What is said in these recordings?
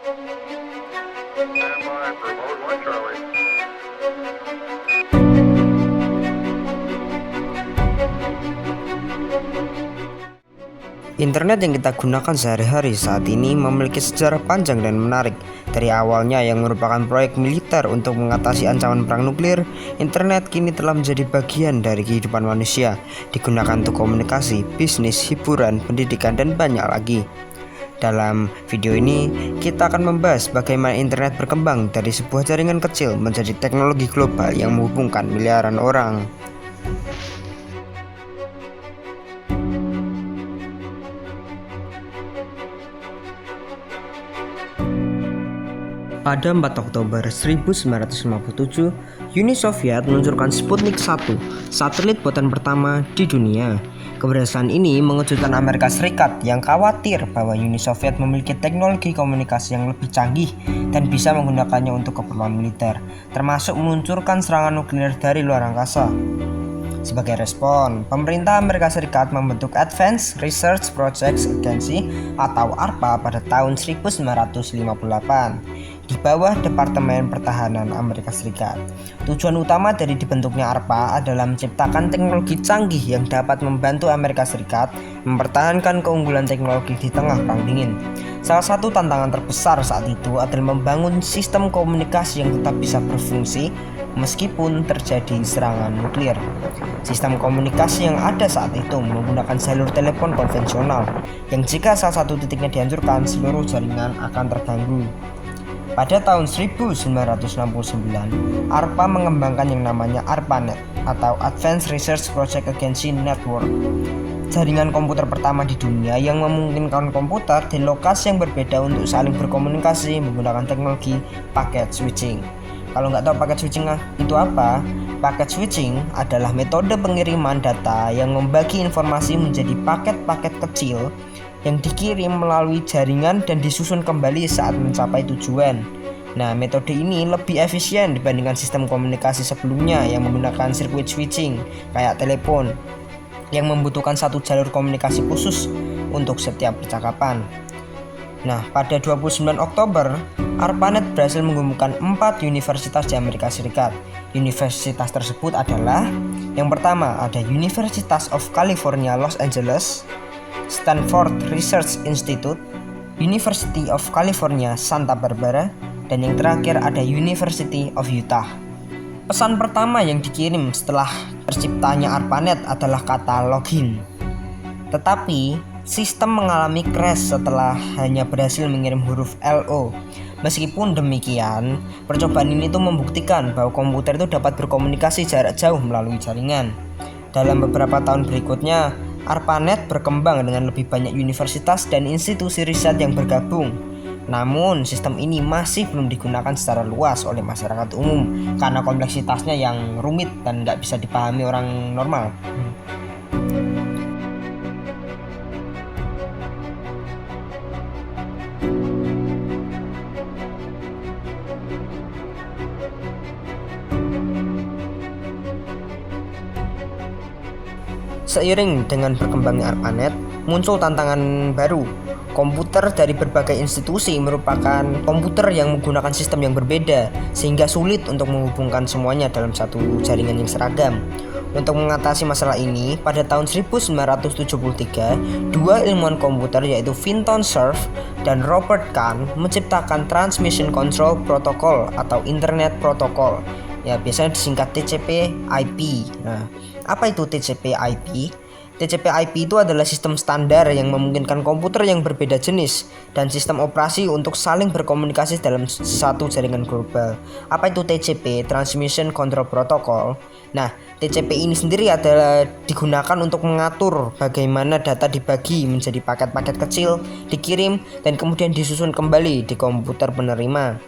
Standby for mode 1 Charlie. Internet yang kita gunakan sehari-hari saat ini memiliki sejarah panjang dan menarik. Dari awalnya yang merupakan proyek militer untuk mengatasi ancaman perang nuklir, internet kini telah menjadi bagian dari kehidupan manusia, digunakan untuk komunikasi, bisnis, hiburan, pendidikan, dan banyak lagi. Dalam video ini, kita akan membahas bagaimana internet berkembang dari sebuah jaringan kecil menjadi teknologi global yang menghubungkan miliaran orang. Pada 4 Oktober 1957, Uni Soviet meluncurkan Sputnik 1, satelit buatan pertama di dunia. Keberhasilan ini mengejutkan Amerika Serikat yang khawatir bahwa Uni Soviet memiliki teknologi komunikasi yang lebih canggih dan bisa menggunakannya untuk keperluan militer, termasuk meluncurkan serangan nuklir dari luar angkasa. Sebagai respon, pemerintah Amerika Serikat membentuk Advanced Research Projects Agency atau ARPA pada tahun 1958 di bawah Departemen Pertahanan Amerika Serikat. Tujuan utama dari dibentuknya ARPA adalah menciptakan teknologi canggih yang dapat membantu Amerika Serikat mempertahankan keunggulan teknologi di tengah Perang Dingin. Salah satu tantangan terbesar saat itu adalah membangun sistem komunikasi yang tetap bisa berfungsi meskipun terjadi serangan nuklir. Sistem komunikasi yang ada saat itu menggunakan jalur telepon konvensional yang jika salah satu titiknya dihancurkan, seluruh jaringan akan terganggu. Pada tahun 1969, ARPA mengembangkan yang namanya ARPANET atau Advanced Research Project Agency Network, jaringan komputer pertama di dunia yang memungkinkan komputer di lokasi yang berbeda untuk saling berkomunikasi menggunakan teknologi packet switching. Kalau nggak tahu packet switching itu apa? Packet switching adalah metode pengiriman data yang membagi informasi menjadi paket-paket kecil yang dikirim melalui jaringan dan disusun kembali saat mencapai tujuan. Nah, metode ini lebih efisien dibandingkan sistem komunikasi sebelumnya yang menggunakan sirkuit switching kayak telepon yang membutuhkan satu jalur komunikasi khusus untuk setiap percakapan. Nah, pada 29 Oktober, ARPANET berhasil menghubungkan 4 universitas di Amerika Serikat. Universitas tersebut adalah yang pertama ada University of California, Los Angeles, Stanford Research Institute, University of California, Santa Barbara, dan yang terakhir ada University of Utah. Pesan pertama yang dikirim setelah terciptanya ARPANET adalah kata login. Tetapi, sistem mengalami crash setelah hanya berhasil mengirim huruf LO. Meskipun demikian, percobaan ini tuh membuktikan bahwa komputer itu dapat berkomunikasi jarak jauh melalui jaringan. Dalam beberapa tahun berikutnya, ARPANET berkembang dengan lebih banyak universitas dan institusi riset yang bergabung. Namun, sistem ini masih belum digunakan secara luas oleh masyarakat umum karena kompleksitasnya yang rumit dan nggak bisa dipahami orang normal. Seiring dengan berkembangnya ARPANET, muncul tantangan baru. Komputer dari berbagai institusi merupakan komputer yang menggunakan sistem yang berbeda, sehingga sulit untuk menghubungkan semuanya dalam satu jaringan yang seragam. Untuk mengatasi masalah ini, pada tahun 1973, dua ilmuwan komputer yaitu Vinton Cerf dan Robert Kahn menciptakan Transmission Control Protocol atau Internet Protocol. Ya, biasanya disingkat TCP/IP. Nah, apa itu TCP/IP? TCP/IP itu adalah sistem standar yang memungkinkan komputer yang berbeda jenis dan sistem operasi untuk saling berkomunikasi dalam satu jaringan global. Apa itu TCP? Transmission Control Protocol. Nah, TCP ini sendiri adalah digunakan untuk mengatur bagaimana data dibagi menjadi paket-paket kecil, dikirim, dan kemudian disusun kembali di komputer penerima.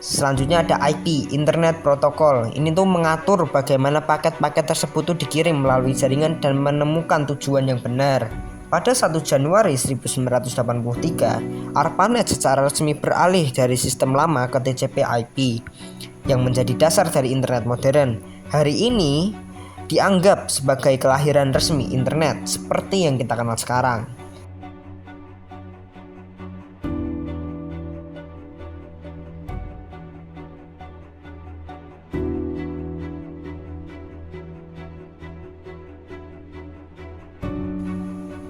Selanjutnya ada IP, Internet Protocol. Ini tuh mengatur bagaimana paket-paket tersebut tuh dikirim melalui jaringan dan menemukan tujuan yang benar. Pada 1 Januari 1983, ARPANET secara resmi beralih dari sistem lama ke TCP/IP yang menjadi dasar dari internet modern. Hari ini dianggap sebagai kelahiran resmi internet seperti yang kita kenal sekarang.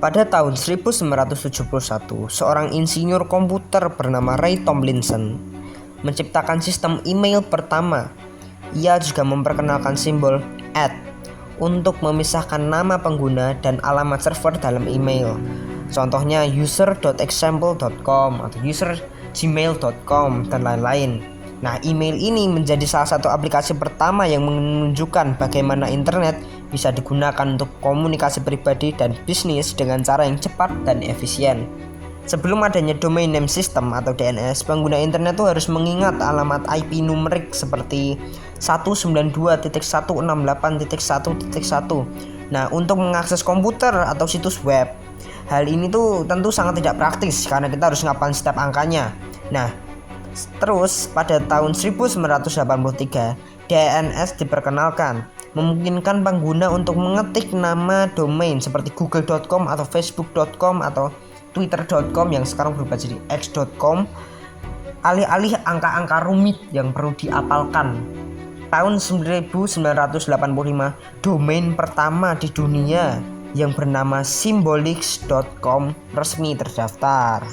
Pada tahun 1971, seorang insinyur komputer bernama Ray Tomlinson menciptakan sistem email pertama. Ia juga memperkenalkan simbol @ untuk memisahkan nama pengguna dan alamat server dalam email. Contohnya user.example.com atau user.gmail.com dan lain-lain. Nah, email ini menjadi salah satu aplikasi pertama yang menunjukkan bagaimana internet bisa digunakan untuk komunikasi pribadi dan bisnis dengan cara yang cepat dan efisien. Sebelum adanya Domain Name System atau DNS, pengguna internet itu harus mengingat alamat IP numerik seperti 192.168.1.1. Nah, untuk mengakses komputer atau situs web, hal ini tuh tentu sangat tidak praktis karena kita harus ngapalin setiap angkanya. Nah, terus pada tahun 1983, DNS diperkenalkan, memungkinkan pengguna untuk mengetik nama domain seperti google.com atau facebook.com atau twitter.com yang sekarang berubah jadi x.com, alih-alih angka-angka rumit yang perlu diapalkan. Tahun 1985, domain pertama di dunia yang bernama symbolics.com resmi terdaftar.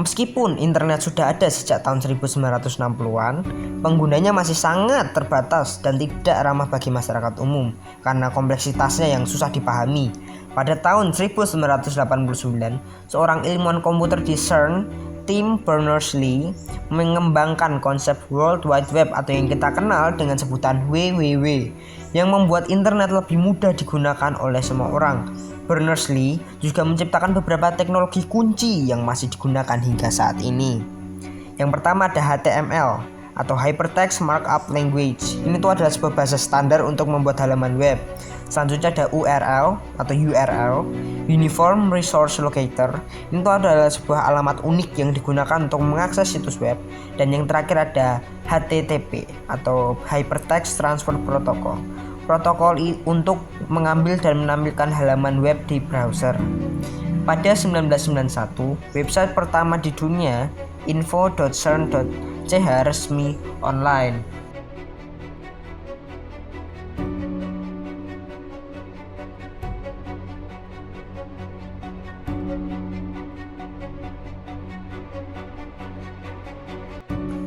Meskipun internet sudah ada sejak tahun 1960-an, penggunanya masih sangat terbatas dan tidak ramah bagi masyarakat umum karena kompleksitasnya yang susah dipahami. Pada tahun 1989, seorang ilmuwan komputer di CERN, Tim Berners-Lee, mengembangkan konsep World Wide Web atau yang kita kenal dengan sebutan WWW, yang membuat internet lebih mudah digunakan oleh semua orang. Berners-Lee juga menciptakan beberapa teknologi kunci yang masih digunakan hingga saat ini. Yang pertama ada HTML atau Hypertext Markup Language. Ini tuh adalah sebuah bahasa standar untuk membuat halaman web. Selanjutnya ada URL atau URL, Uniform Resource Locator. Ini tuh adalah sebuah alamat unik yang digunakan untuk mengakses situs web. Dan yang terakhir ada HTTP atau Hypertext Transfer Protocol. Protokol untuk mengambil dan menampilkan halaman web di browser. Pada 1991, website pertama di dunia, info.cern.ch resmi online.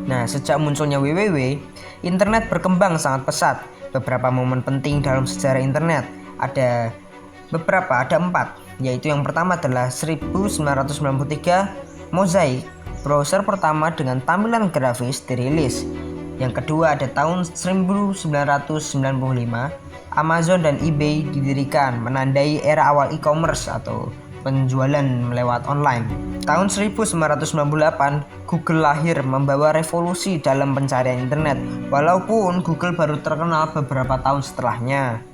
Nah, sejak munculnya WWW, internet berkembang sangat pesat. Beberapa momen penting dalam sejarah internet ada 4, yaitu yang pertama adalah 1993, Mosaic, browser pertama dengan tampilan grafis dirilis. Yang kedua ada tahun 1995, Amazon dan eBay didirikan, menandai era awal e-commerce atau penjualan lewat online. Tahun 1998, Google lahir membawa revolusi dalam pencarian internet, walaupun Google baru terkenal beberapa tahun setelahnya.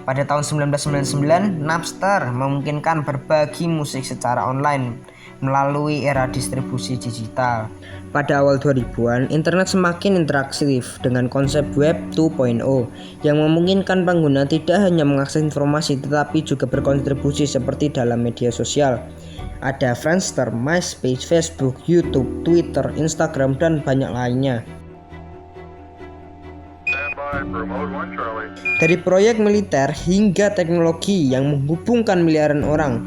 Pada tahun 1999, Napster memungkinkan berbagi musik secara online melalui era distribusi digital. Pada awal 2000-an, internet semakin interaktif dengan konsep Web 2.0 yang memungkinkan pengguna tidak hanya mengakses informasi tetapi juga berkontribusi seperti dalam media sosial. Ada Friendster, MySpace, Facebook, YouTube, Twitter, Instagram, dan banyak lainnya. Dari proyek militer hingga teknologi yang menghubungkan miliaran orang,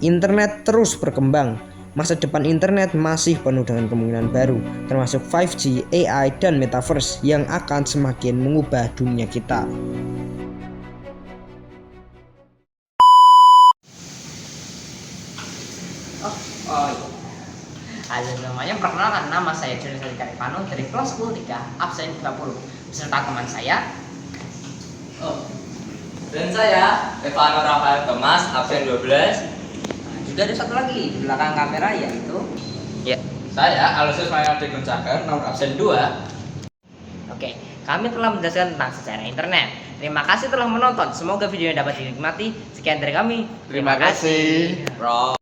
internet terus berkembang. Masa depan internet masih penuh dengan kemungkinan baru, termasuk 5G, AI, dan Metaverse yang akan semakin mengubah dunia kita. Halo semuanya, perkenalkan nama saya Julius Karipano dari kelas 10 3 absen 20 beserta teman saya. Dan saya Evano Rafael Thomas absen 12. Juga ada satu lagi di belakang kamera yaitu Saya Aloysius Mayardi Guncaker nomor absen 2. Oke, kami telah menjelaskan tentang sejarah internet. Terima kasih telah menonton. Semoga videonya dapat dinikmati. Sekian dari kami. Terima kasih, Bro.